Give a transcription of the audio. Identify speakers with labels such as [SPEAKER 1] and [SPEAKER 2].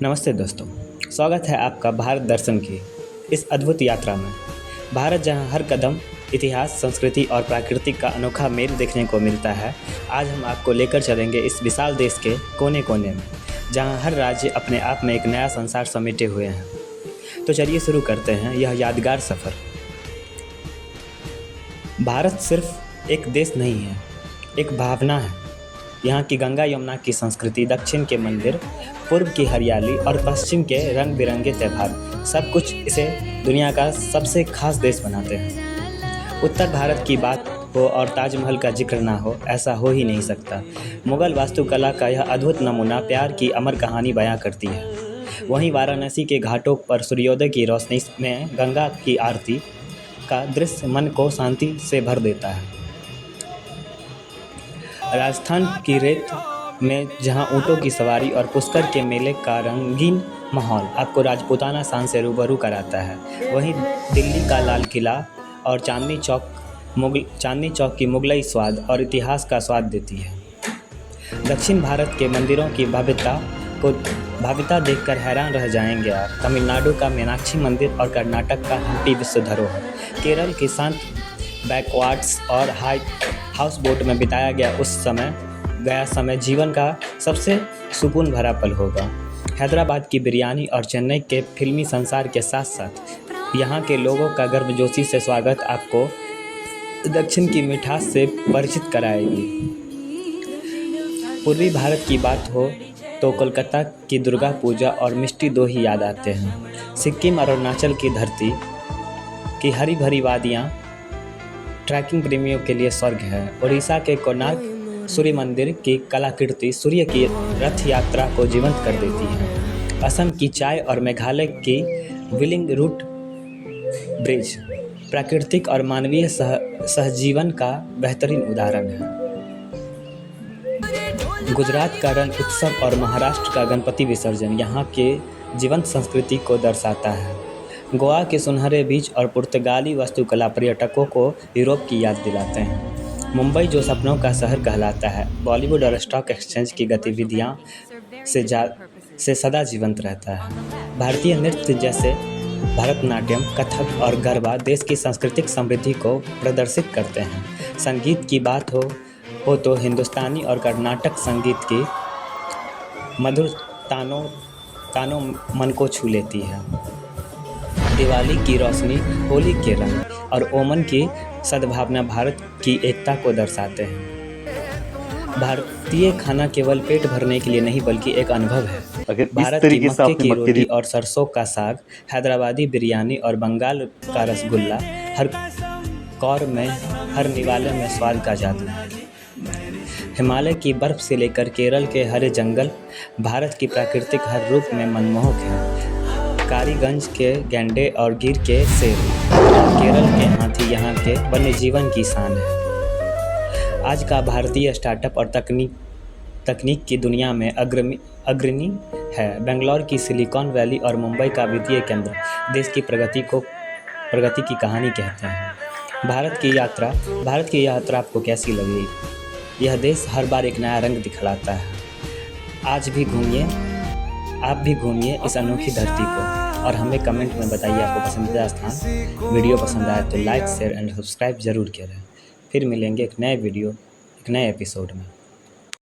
[SPEAKER 1] नमस्ते दोस्तों, स्वागत है आपका भारत दर्शन की इस अद्भुत यात्रा में। भारत जहां हर कदम इतिहास, संस्कृति और प्रकृति का अनोखा मेल देखने को मिलता है, आज हम आपको लेकर चलेंगे इस विशाल देश के कोने कोने में, जहां हर राज्य अपने आप में एक नया संसार समेटे हुए हैं। तो चलिए शुरू करते हैं यह यादगार सफ़र। भारत सिर्फ एक देश नहीं है, एक भावना है। यहाँ की गंगा यमुना की संस्कृति, दक्षिण के मंदिर, पूर्व की हरियाली और पश्चिम के रंग बिरंगे त्यौहार, सब कुछ इसे दुनिया का सबसे खास देश बनाते हैं। उत्तर भारत की बात हो और ताजमहल का जिक्र ना हो, ऐसा हो ही नहीं सकता। मुग़ल वास्तुकला का यह अद्भुत नमूना प्यार की अमर कहानी बयां करती है। वहीं वाराणसी के घाटों पर सूर्योदय की रोशनी में गंगा की आरती का दृश्य मन को शांति से भर देता है। राजस्थान की रेत में जहां ऊँटों की सवारी और पुष्कर के मेले का रंगीन माहौल आपको राजपूताना शान से रूबरू कराता है, वहीं दिल्ली का लाल किला और चांदनी चौक की मुगलई स्वाद और इतिहास का स्वाद देती है। दक्षिण भारत के मंदिरों की भव्यता देखकर हैरान रह जाएंगे आप। तमिलनाडु का मीनाक्षी मंदिर और कर्नाटक का हम्पी विश्व धरोहर, केरल के शांत बैकवाटर्स और हाउस बोट में बिताया गया समय जीवन का सबसे सुकून भरा पल होगा। हैदराबाद की बिरयानी और चेन्नई के फिल्मी संसार के साथ साथ यहाँ के लोगों का गर्मजोशी से स्वागत आपको दक्षिण की मिठास से परिचित कराएगी। पूर्वी भारत की बात हो तो कोलकाता की दुर्गा पूजा और मिष्टी दो ही याद आते हैं। सिक्किम और अरुणाचल की धरती की हरी भरी वादियाँ ट्रैकिंग प्रेमियों के लिए स्वर्ग है। उड़ीसा के कोणार्क सूर्य मंदिर की कलाकृति सूर्य की रथ यात्रा को जीवंत कर देती है। असम की चाय और मेघालय की विलिंग रूट ब्रिज प्राकृतिक और मानवीय सहजीवन का बेहतरीन उदाहरण है। गुजरात का रण उत्सव और महाराष्ट्र का गणपति विसर्जन यहाँ के जीवंत संस्कृति को दर्शाता है। गोवा के सुनहरे बीच और पुर्तगाली वास्तुकला पर्यटकों को यूरोप की याद दिलाते हैं। मुंबई जो सपनों का शहर कहलाता है, बॉलीवुड और स्टॉक एक्सचेंज की गतिविधियां से सदा जीवंत रहता है। भारतीय नृत्य जैसे भरतनाट्यम, कथक और गरबा देश की सांस्कृतिक समृद्धि को प्रदर्शित करते हैं। संगीत की बात हो तो हिंदुस्तानी और कर्नाटक संगीत की मधुर तानों मन को छू लेती है। दिवाली की रोशनी, होली के रंग और ओमन की सद्भावना भारत की एकता को दर्शाते हैं। भारतीय खाना केवल पेट भरने के लिए नहीं बल्कि एक अनुभव है। भारत की मक्के की रोटी और सरसों का साग, हैदराबादी बिरयानी और बंगाल का रसगुल्ला हर कौर में, हर निवाले में स्वाद का जादू है। हिमालय की बर्फ से लेकर केरल के हरे जंगल भारत की प्राकृतिक हर रूप में मनमोहक है। कारीगंज के गैंडे और गिर के शेर, केरल के हाथी यहाँ के वन्य जीवन की शान है। आज का भारतीय स्टार्टअप और तकनीक की दुनिया में अग्रणी है। बेंगलोर की सिलिकॉन वैली और मुंबई का वित्तीय केंद्र देश की प्रगति की कहानी कहते हैं। भारत की यात्रा आपको कैसी लगी? यह देश हर बार एक नया रंग दिखलाता है। आप भी घूमिए इस अनोखी धरती को और हमें कमेंट में बताइए आपको पसंदीदा स्थान। वीडियो पसंद आए तो लाइक, शेयर एंड सब्सक्राइब जरूर करें। फिर मिलेंगे एक नए एपिसोड में।